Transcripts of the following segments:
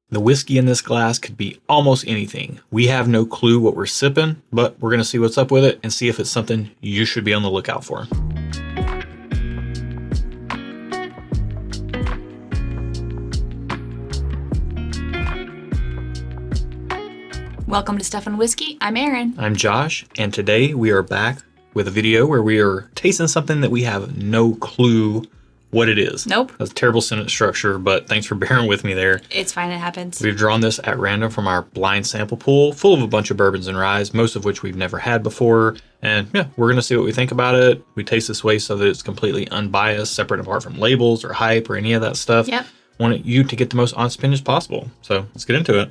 The whiskey in this glass could be almost anything. We have no clue what we're sipping, but we're going to see what's up with it and see if it's something you should be on the lookout for. Welcome to Stuff and Whiskey. I'm Erin. I'm Josh, and today we are back with a video where we are tasting something that we have no clue what it is. Nope. That's a terrible sentence structure, but thanks for bearing with me there. It's fine, it happens. We've drawn this at random from our blind sample pool, full of a bunch of bourbons and ryes, most of which we've never had before. And yeah, we're going to see what we think about it. We taste this way so that it's completely unbiased, separate and apart from labels or hype or any of that stuff. Yep. Want you to get the most honest opinion as possible. So let's get into it.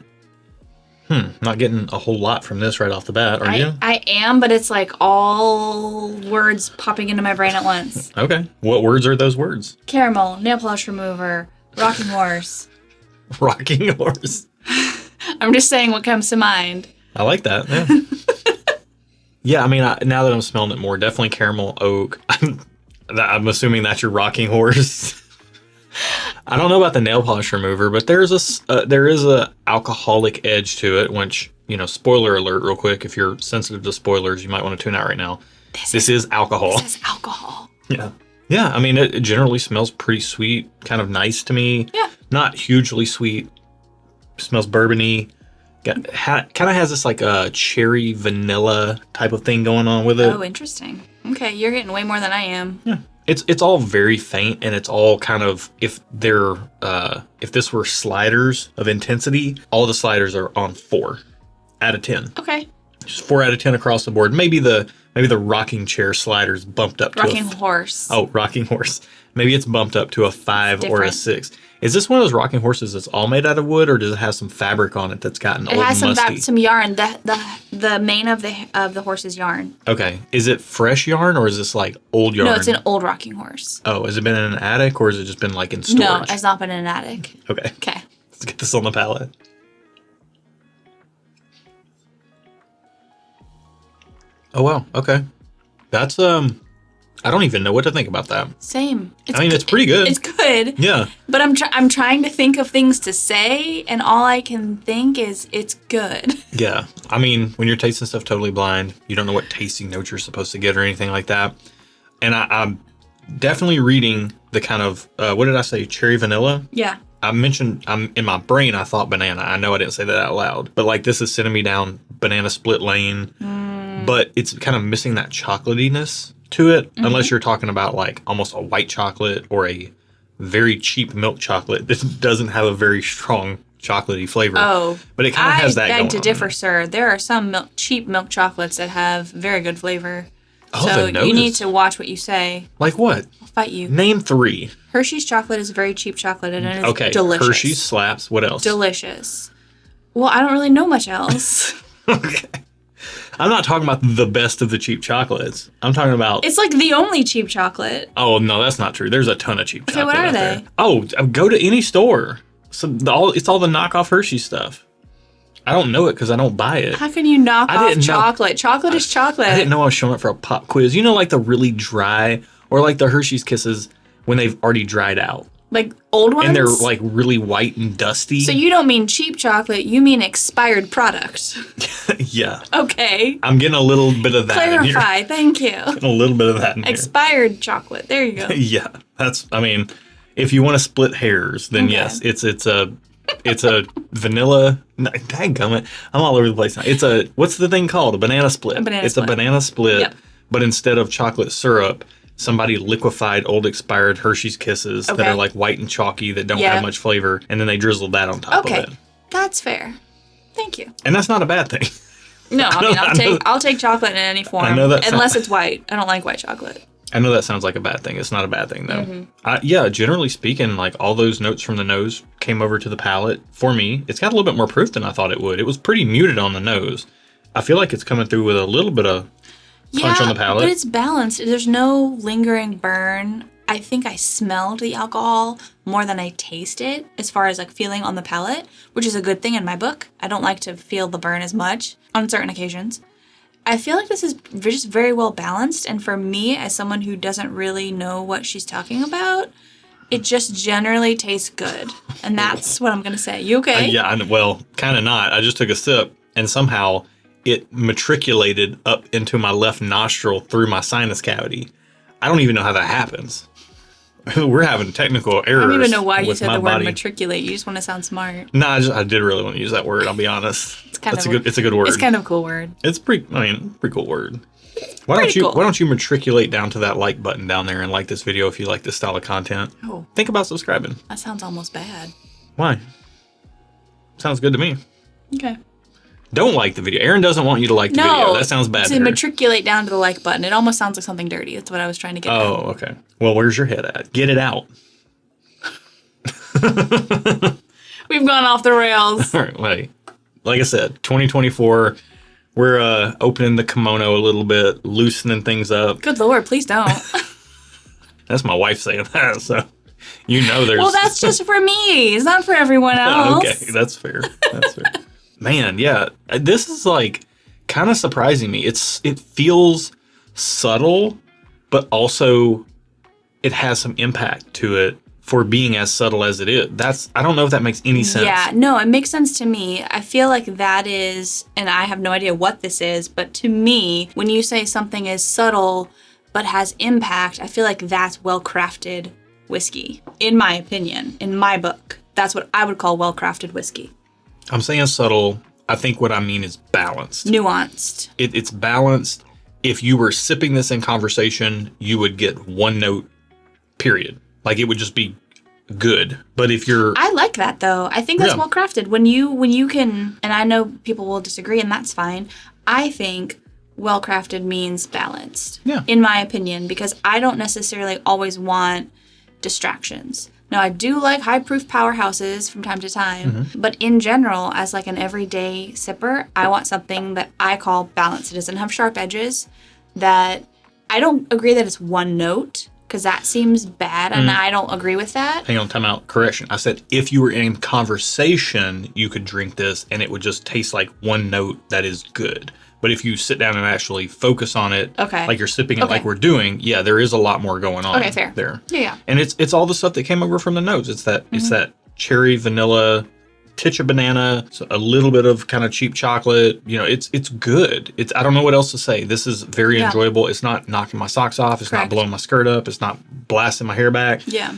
Not getting a whole lot from this right off the bat, are you? I am, but it's like all words popping into my brain at once. Okay. What words are those words? Caramel, nail polish remover, rocking horse. Rocking horse. I'm just saying what comes to mind. I like that. Yeah. Yeah, I mean, now that I'm smelling it more, definitely caramel oak. I'm assuming that's your rocking horse. I don't know about the nail polish remover, but there is a alcoholic edge to it, which, you know, spoiler alert real quick. If you're sensitive to spoilers, you might want to tune out right now. This is alcohol. This is alcohol. Yeah. Yeah, I mean, it generally smells pretty sweet, kind of nice to me. Yeah. Not hugely sweet. Smells bourbony. Kind of has this like a cherry vanilla type of thing going on with it. Oh, interesting. Okay, you're getting way more than I am. Yeah. It's all very faint, and it's all kind of, if this were sliders of intensity, all the sliders are on 4 out of 10. Okay. Just 4 out of 10 across the board. Maybe the rocking chair sliders bumped up to rocking horse. Oh, rocking horse. Maybe it's bumped up to a 5 or a 6. Is this one of those rocking horses that's all made out of wood, or does it have some fabric on it that's gotten old and musty? It has some yarn. The mane of the horse's yarn. Okay. Is it fresh yarn, or is this like old yarn? No, it's an old rocking horse. Oh, has it been in an attic, or has it just been like in storage? No, it's not been in an attic. Okay. Okay. Let's get this on the palate. Oh, wow. Okay. That's, I don't even know what to think about that. Same. It's pretty good. It's good. Yeah. But I'm trying to think of things to say, and all I can think is it's good. Yeah. I mean, when you're tasting stuff totally blind, you don't know what tasting notes you're supposed to get or anything like that. And I'm definitely reading the kind of, what did I say, cherry vanilla? Yeah. I mentioned, in my brain, I thought banana. I know I didn't say that out loud. But like, this is sending me down banana split lane. But it's kind of missing that chocolatiness to it, unless you're talking about like almost a white chocolate or a very cheap milk chocolate that doesn't have a very strong chocolatey flavor. Oh, but it kind of has that going on. I beg to differ, sir. There are some cheap milk chocolates that have very good flavor. Oh, so the nose. You need to watch what you say. Like what? I'll fight you. Name 3. Hershey's chocolate is very cheap chocolate, and it is delicious. Hershey's slaps. What else? Delicious. Well, I don't really know much else. Okay. I'm not talking about the best of the cheap chocolates. I'm talking about... It's like the only cheap chocolate. Oh, no, that's not true. There's a ton of cheap chocolate. Okay, what are they? There. Oh, go to any store. It's all the knockoff Hershey stuff. I don't know it because I don't buy it. How can you knock off chocolate? Chocolate is chocolate. I didn't know I was showing up for a pop quiz. You know, like the really dry, or like the Hershey's Kisses when they've already dried out. Like old ones? And they're like really white and dusty. So you don't mean cheap chocolate, you mean expired product. Yeah. Okay. I'm getting a little bit of that in here. Clarify, thank you. A little bit of that in here. Expired chocolate, there you go. Yeah. I mean, if you want to split hairs, then yes, it's a vanilla. Dadgummit, I'm all over the place now. What's the thing called? A banana split. It's a banana split, yep. But instead of chocolate syrup, somebody liquefied old expired Hershey's Kisses that are like white and chalky that don't have much flavor, and then they drizzled that on top of it. That's fair. Thank you. And that's not a bad thing. No, I mean, I'll take chocolate in any form, unless it's white. I don't like white chocolate. I know that sounds like a bad thing. It's not a bad thing, though. Yeah, generally speaking, like all those notes from the nose came over to the palate. For me, it's got a little bit more proof than I thought it would. It was pretty muted on the nose. I feel like it's coming through with a little bit of punch on the palate. But it's balanced. There's no lingering burn. I think I smelled the alcohol more than I tasted as far as like feeling on the palate, which is a good thing in my book. I don't like to feel the burn as much on certain occasions. I feel like this is just very well balanced, and for me, as someone who doesn't really know what she's talking about, It just generally tastes good. And that's what I'm going to say. You okay? Yeah, well, kind of not. I just took a sip and somehow it matriculated up into my left nostril through my sinus cavity. I don't even know how that happens. We're having technical errors. I don't even know why you with said my the word body. matriculate. You just want to sound smart. No, I did really want to use that word. I'll be honest. It's a good word. It's kind of a cool word. It's pretty cool word. Why don't you matriculate down to that like button down there and like this video if you like this style of content? Oh, Think about subscribing. that sounds almost bad. Why? Sounds good to me. Okay. Don't like the video. Aaron doesn't want you to like the video. That sounds bad. To matriculate down to the like button. It almost sounds like something dirty. That's what I was trying to get at. Oh, okay. Well, where's your head at? Get it out. We've gone off the rails. All right, wait. Like I said, 2024, we're opening the kimono a little bit, loosening things up. Good Lord, please don't. That's my wife saying that, so you know there's... Well, that's just for me. It's not for everyone else. Okay, that's fair. That's fair. Man, yeah, this is like kind of surprising me. It feels subtle, but also it has some impact to it for being as subtle as it is. I don't know if that makes any sense. Yeah, no, it makes sense to me. I feel like that is, and I have no idea what this is, but to me, when you say something is subtle but has impact, I feel like that's well-crafted whiskey, in my opinion, in my book. That's what I would call well-crafted whiskey. I'm saying subtle. I think what I mean is balanced. Nuanced. It's balanced. If you were sipping this in conversation, you would get one note, period. Like it would just be good. But if you're... I like that though. I think that's well crafted. When you can, and I know people will disagree and that's fine. I think well crafted means balanced. Yeah. In my opinion, because I don't necessarily always want distractions. Now I do like high proof powerhouses from time to time, but in general, as like an everyday sipper, I want something that I call balanced. It doesn't have sharp edges. That I don't agree that it's one note, because that seems bad, and I don't agree with that. Hang on, time out. Correction. I said if you were in conversation, you could drink this, and it would just taste like one note that is good. But if you sit down and actually focus on it, like you're sipping it like we're doing, yeah, there is a lot more going on fair. there. Yeah. And it's all the stuff that came over from the notes. It's that cherry, vanilla, titch of banana, so a little bit of kind of cheap chocolate. You know, it's good. I don't know what else to say. This is very enjoyable. It's not knocking my socks off. It's not blowing my skirt up. It's not blasting my hair back. Yeah.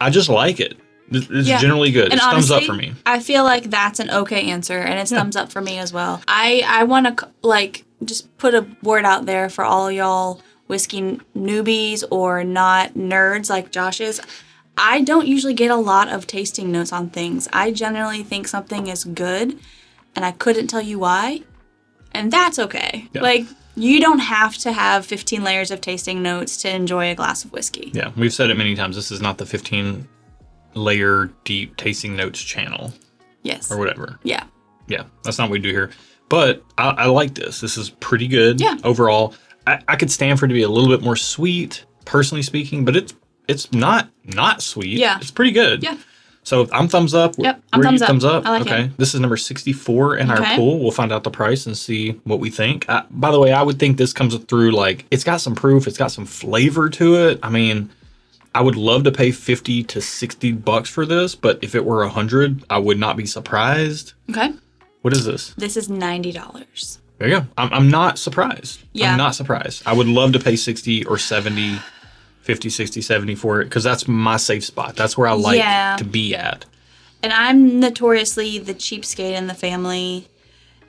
I just like it. It's generally good. And it's honestly, thumbs up for me. I feel like that's an okay answer, and it's thumbs up for me as well. I want to like just put a word out there for all y'all whiskey newbies or not nerds like Josh is. I don't usually get a lot of tasting notes on things. I generally think something is good, and I couldn't tell you why, and that's okay. Yeah. Like, you don't have to have 15 layers of tasting notes to enjoy a glass of whiskey. Yeah, we've said it many times. This is not the 15-layer deep tasting notes channel. Yes. Or whatever. Yeah. Yeah, that's not what we do here. But I like this. This is pretty good overall. I could stand for it to be a little bit more sweet, personally speaking, but it's not sweet. Yeah. It's pretty good. Yeah. So I'm thumbs up. Yep, I'm thumbs up. Thumbs up. I like okay. it. This is number 64 in our pool. We'll find out the price and see what we think. By the way, I would think this comes through like, it's got some proof. It's got some flavor to it. I mean, I would love to pay $50 to $60 for this, but if it were $100, I would not be surprised. Okay. What is this? This is $90. There you go. I'm not surprised. Yeah. I'm not surprised. I would love to pay 60 or 70, 50, 60, 70 for it because that's my safe spot. That's where I like to be at. And I'm notoriously the cheapskate in the family.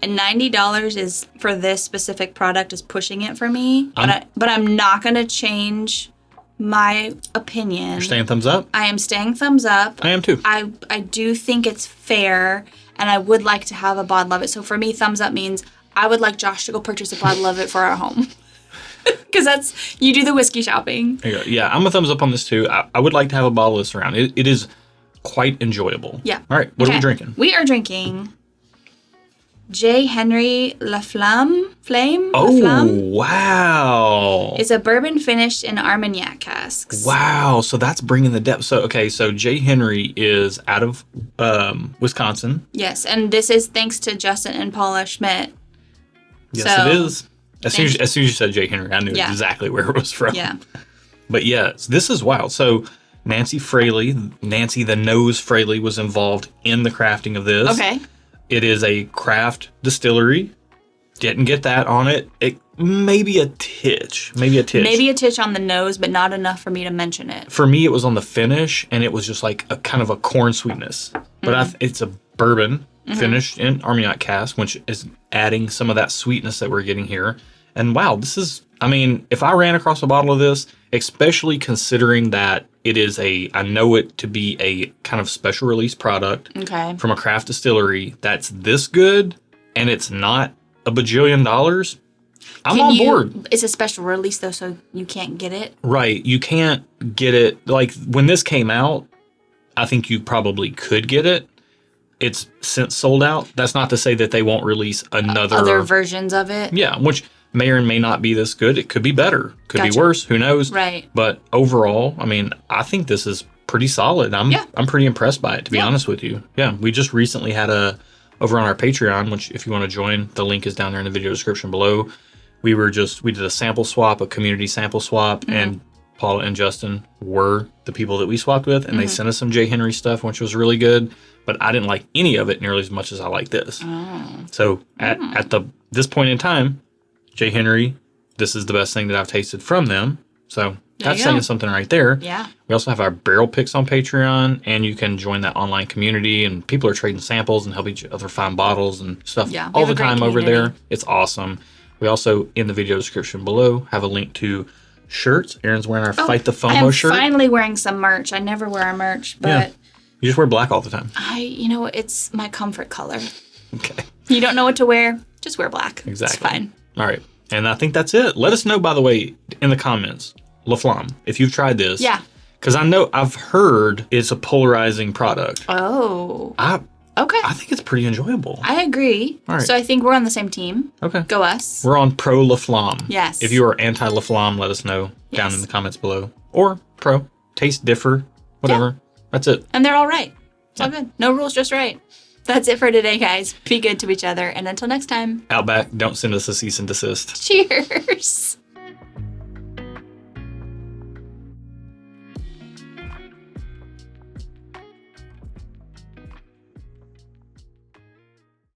And $90 is for this specific product is pushing it for me. But I'm not going to change my opinion. You're staying thumbs up? I am staying thumbs up. I am too. I do think it's fair, and I would like to have a bottle of it. So for me, thumbs up means I would like Josh to go purchase a bottle of it for our home. Because you do the whiskey shopping. There you go. Yeah, I'm a thumbs up on this too. I would like to have a bottle of this around. It is quite enjoyable. Yeah. All right, what are we drinking? We are drinking J. Henry La Flamme. Wow. It's a bourbon finished in Armagnac casks. Wow, so that's bringing the depth. So J. Henry is out of Wisconsin. Yes, and this is thanks to Justin and Paula Schmidt. Yes, it is. As soon as you said J. Henry, I knew exactly where it was from. Yeah. But yes, this is wild. So Nancy the Nose Fraley was involved in the crafting of this. Okay. It is a craft distillery. Didn't get that on it. Maybe a titch. Maybe a titch on the nose, but not enough for me to mention it. For me, it was on the finish, and it was just like a kind of a corn sweetness. But it's a bourbon finished in Armagnac cask, which is adding some of that sweetness that we're getting here. And wow, this is, I mean, if I ran across a bottle of this, especially considering that it is I know it to be a kind of special release product from a craft distillery that's this good, and it's not a bajillion dollars, I'm on board. It's a special release, though, so you can't get it. Right. You can't get it. Like, when this came out, I think you probably could get it. It's since sold out. That's not to say that they won't release other versions of it. Yeah, which may or may not be this good. It could be better. Could be worse. Who knows? Right. But overall, I mean, I think this is pretty solid. I'm pretty impressed by it, to be honest with you. Yeah, we just recently had over on our Patreon, which if you want to join, the link is down there in the video description below. We did a sample swap, a community sample swap, and Paula and Justin were the people that we swapped with, and they sent us some J. Henry stuff, which was really good, but I didn't like any of it nearly as much as I like this. So at this point in time, J. Henry, this is the best thing that I've tasted from them. So that's saying something right there. Yeah. We also have our barrel picks on Patreon, and you can join that online community, and people are trading samples and help each other find bottles and stuff all the time over there. It's awesome. We also, in the video description below, have a link to shirts. Erin's wearing our Fight the FOMO shirt. I'm finally wearing some merch. I never wear our merch, but... You just wear black all the time. It's my comfort color. Okay. You don't know what to wear, just wear black. Exactly. It's fine. All right. And I think that's it. Let us know, by the way, in the comments, La Flamme, if you've tried this. Yeah. Because I've heard it's a polarizing product. Oh. Okay. I think it's pretty enjoyable. I agree. All right. So I think we're on the same team. Okay. Go us. We're on pro La Flamme. Yes. If you are anti La Flamme, let us know down in the comments below. Or pro. Taste differ. Whatever. Yeah. That's it. And they're all right. It's all good. No rules, just right. That's it for today, guys. Be good to each other. And until next time. Outback, don't send us a cease and desist. Cheers.